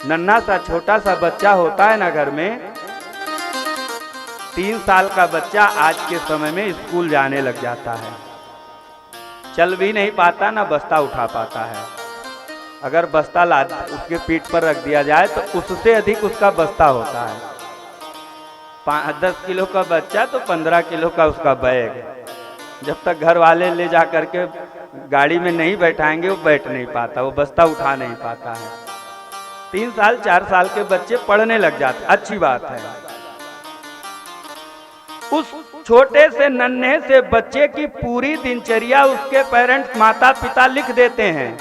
नन्हा सा छोटा सा बच्चा होता है ना घर में, 3 साल का बच्चा आज के समय में स्कूल जाने लग जाता है। चल भी नहीं पाता ना बस्ता उठा पाता है। अगर बस्ता ला उसके पीठ पर रख दिया जाए तो उससे अधिक उसका बस्ता होता है। 10 किलो का बच्चा तो 15 किलो का उसका बैग। जब तक घर वाले ले जा करके गाड़ी में नहीं बैठाएंगे वो बैठ नहीं पाता, वो बस्ता उठा नहीं पाता है। 3 साल 4 साल के बच्चे पढ़ने लग जाते, अच्छी बात है। उस छोटे से नन्हे से बच्चे की पूरी दिनचर्या उसके पेरेंट्स माता पिता लिख देते हैं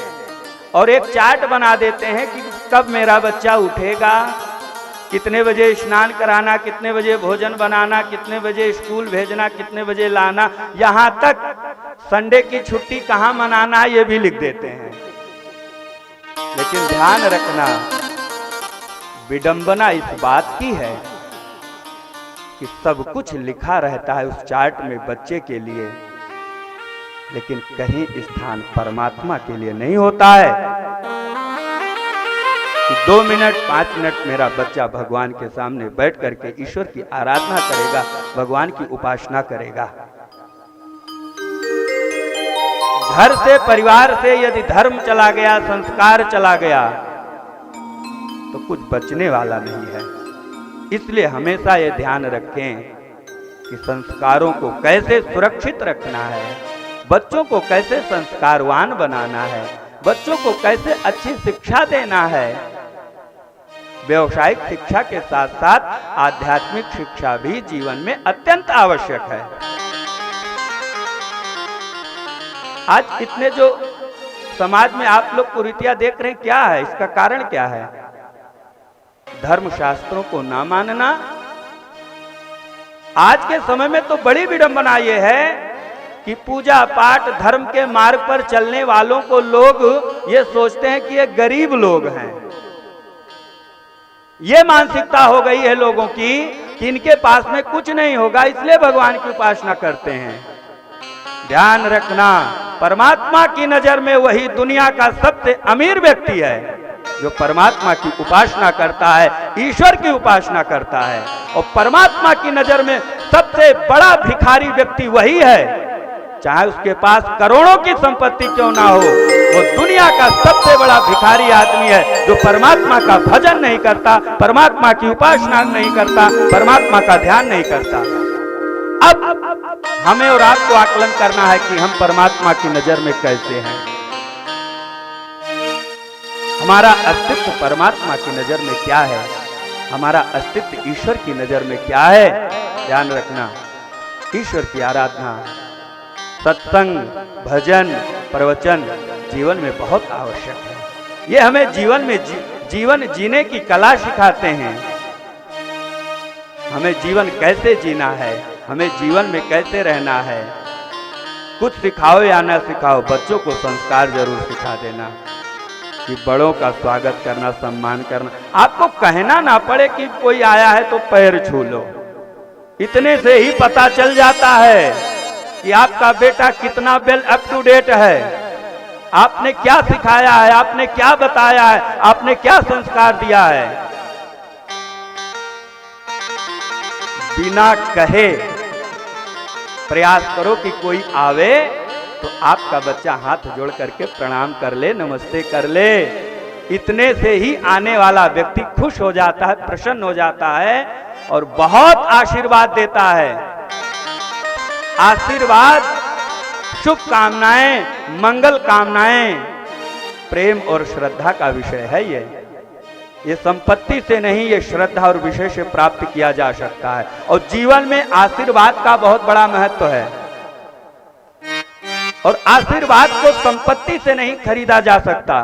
और एक चार्ट बना देते हैं कि कब मेरा बच्चा उठेगा, कितने बजे स्नान कराना, कितने बजे भोजन बनाना, कितने बजे स्कूल भेजना, कितने बजे लाना, यहाँ तक संडे की छुट्टी कहाँ मनाना ये भी लिख देते हैं। लेकिन ध्यान रखना, विडंबना इस बात की है कि सब कुछ लिखा रहता है उस चार्ट में बच्चे के लिए, लेकिन कहीं स्थान परमात्मा के लिए नहीं होता है कि 2 मिनट 5 मिनट मेरा बच्चा भगवान के सामने बैठ करके ईश्वर की आराधना करेगा, भगवान की उपासना करेगा। घर से परिवार से यदि धर्म चला गया, संस्कार चला गया तो कुछ बचने वाला नहीं है। इसलिए हमेशा ये ध्यान रखें कि संस्कारों को कैसे सुरक्षित रखना है, बच्चों को कैसे संस्कारवान बनाना है, बच्चों को कैसे अच्छी शिक्षा देना है। व्यावसायिक शिक्षा के साथ साथ आध्यात्मिक शिक्षा भी जीवन में अत्यंत आवश्यक है। आज इतने जो समाज में आप लोग कुरीतियां देख रहे हैं, क्या है इसका कारण? क्या है? धर्म शास्त्रों को ना मानना। आज के समय में तो बड़ी विडंबना ये है कि पूजा पाठ धर्म के मार्ग पर चलने वालों को लोग ये सोचते हैं कि ये गरीब लोग हैं। ये मानसिकता हो गई है लोगों की कि इनके पास में कुछ नहीं होगा, इसलिए भगवान की उपासना करते हैं। ध्यान रखना, परमात्मा की नजर में वही दुनिया का सबसे अमीर व्यक्ति है जो परमात्मा की उपासना करता है, ईश्वर की उपासना करता है। और परमात्मा की नजर में सबसे बड़ा भिखारी व्यक्ति वही है, चाहे उसके पास करोड़ों की संपत्ति क्यों ना हो, वो दुनिया का सबसे बड़ा भिखारी आदमी है जो परमात्मा का भजन नहीं करता, परमात्मा की उपासना नहीं करता, परमात्मा का ध्यान नहीं करता। अब हमें और आपको आकलन करना है कि हम परमात्मा की नजर में कैसे हैं। हमारा अस्तित्व परमात्मा की नजर में क्या है, हमारा अस्तित्व ईश्वर की नजर में क्या है। ध्यान रखना, ईश्वर की आराधना, सत्संग, भजन, प्रवचन जीवन में बहुत आवश्यक है। ये हमें जीवन में जीवन जीने की कला सिखाते हैं। हमें जीवन कैसे जीना है, हमें जीवन में कैसे रहना है। कुछ सिखाओ या ना सिखाओ, बच्चों को संस्कार जरूर सिखा देना कि बड़ों का स्वागत करना, सम्मान करना। आपको कहना ना पड़े कि कोई आया है तो पैर छू लो, इतने से ही पता चल जाता है कि आपका बेटा कितना वेल अप टू डेट है, आपने क्या सिखाया है, आपने क्या बताया है, आपने क्या संस्कार दिया है। बिना कहे प्रयास करो कि कोई आवे तो आपका बच्चा हाथ जोड़ करके प्रणाम कर ले, नमस्ते कर ले। इतने से ही आने वाला व्यक्ति खुश हो जाता है, प्रसन्न हो जाता है और बहुत आशीर्वाद देता है। आशीर्वाद, शुभ कामनाएं, मंगल कामनाएं प्रेम और श्रद्धा का विषय है। ये संपत्ति से नहीं, ये श्रद्धा और विषय से प्राप्त किया जा सकता है। और जीवन में आशीर्वाद का बहुत बड़ा महत्व है और आशीर्वाद को संपत्ति से नहीं खरीदा जा सकता।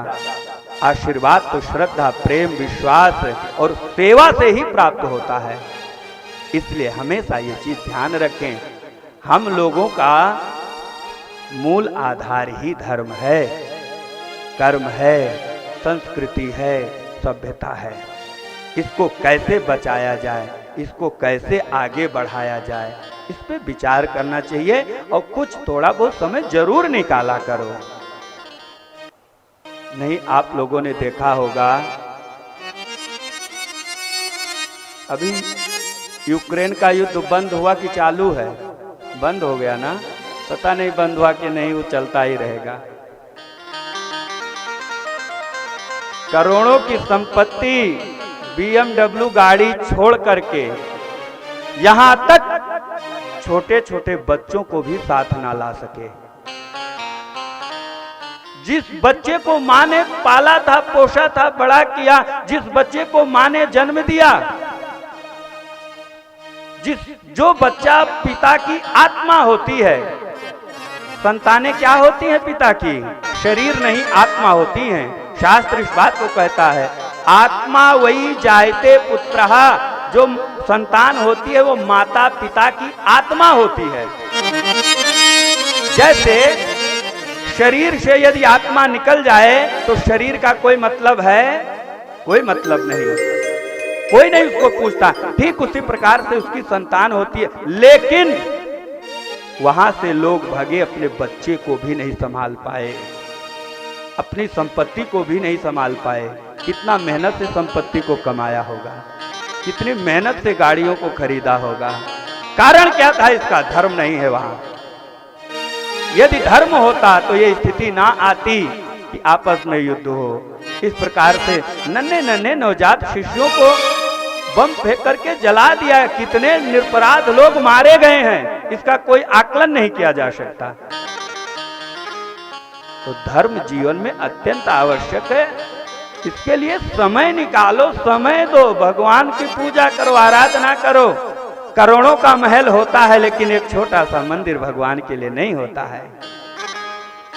आशीर्वाद तो श्रद्धा, प्रेम, विश्वास और सेवा से ही प्राप्त होता है। इसलिए हमेशा ये चीज ध्यान रखें, हम लोगों का मूल आधार ही धर्म है, कर्म है, संस्कृति है, सभ्यता है। इसको कैसे बचाया जाए, इसको कैसे आगे बढ़ाया जाए, इस पे विचार करना चाहिए और कुछ थोड़ा बहुत समय जरूर निकाला करो। नहीं, आप लोगों ने देखा होगा अभी यूक्रेन का युद्ध बंद हुआ कि चालू है? बंद हो गया ना? पता नहीं बंद हुआ कि नहीं, वो चलता ही रहेगा। करोड़ों की संपत्ति, BMW गाड़ी छोड़ करके यहां तक छोटे छोटे बच्चों को भी साथ ना ला सके। जिस बच्चे को मां ने पाला था, पोषा था, बड़ा किया, जिस बच्चे को मां ने जन्म दिया, जो बच्चा पिता की आत्मा होती है, संतानें क्या होती हैं पिता की? शरीर नहीं, आत्मा होती हैं। शास्त्र इस बात को कहता है, आत्मा वही जायते पुत्रहा, जो संतान होती है वो माता पिता की आत्मा होती है। जैसे शरीर से यदि आत्मा निकल जाए तो शरीर का कोई मतलब है? कोई मतलब नहीं, कोई नहीं उसको पूछता। ठीक उसी प्रकार से उसकी संतान होती है, लेकिन वहां से लोग भागे, अपने बच्चे को भी नहीं संभाल पाए, अपनी संपत्ति को भी नहीं संभाल पाए। कितना मेहनत से संपत्ति को कमाया होगा, कितनी मेहनत से गाड़ियों को खरीदा होगा। कारण क्या था इसका? धर्म नहीं है वहां। यदि धर्म होता तो ये स्थिति ना आती कि आपस में युद्ध हो। इस प्रकार से नन्हे नन्हे नवजात शिशुओं को बम फेंक करके जला दिया। कितने निरपराध लोग मारे गए हैं, इसका कोई आकलन नहीं किया जा सकता। तो धर्म जीवन में अत्यंत आवश्यक है। इसके लिए समय निकालो, समय दो, भगवान की पूजा करो, आराधना करो। करोड़ों का महल होता है लेकिन एक छोटा सा मंदिर भगवान के लिए नहीं होता है।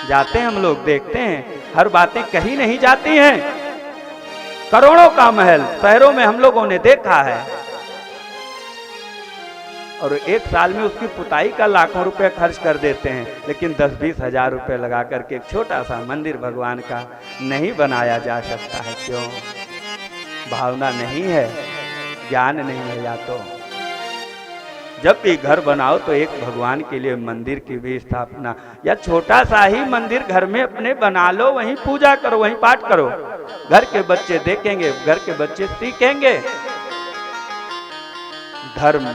जाते हैं हम लोग, देखते हैं, हर बातें कही नहीं जाती हैं। करोड़ों का महल शहरों में हम लोगों ने देखा है, और एक साल में उसकी पुताई का लाखों रुपए खर्च कर देते हैं, लेकिन 10-20 हजार रुपए लगा करके एक छोटा सा मंदिर भगवान का नहीं बनाया जा सकता है। क्यों? भावना नहीं है, ज्ञान नहीं है। या तो जब भी घर बनाओ तो एक भगवान के लिए मंदिर की भी स्थापना, या छोटा सा ही मंदिर घर में अपने बना लो, वहीं पूजा करो, वहीं पाठ करो। घर के बच्चे देखेंगे, घर के बच्चे सीखेंगे। धर्म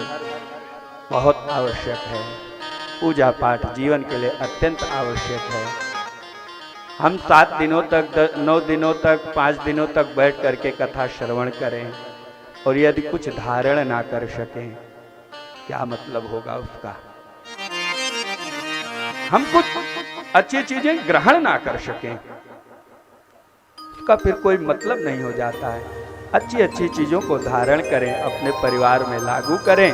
बहुत आवश्यक है, पूजा पाठ जीवन के लिए अत्यंत आवश्यक है। हम 7 दिनों तक, 9 दिनों तक, 5 दिनों तक बैठ करके कथा श्रवण करें और यदि कुछ धारण ना कर सकें, क्या मतलब होगा उसका? हम कुछ अच्छी चीजें ग्रहण ना कर सकें, उसका फिर कोई मतलब नहीं हो जाता है। अच्छी अच्छी चीजों को धारण करें, अपने परिवार में लागू करें।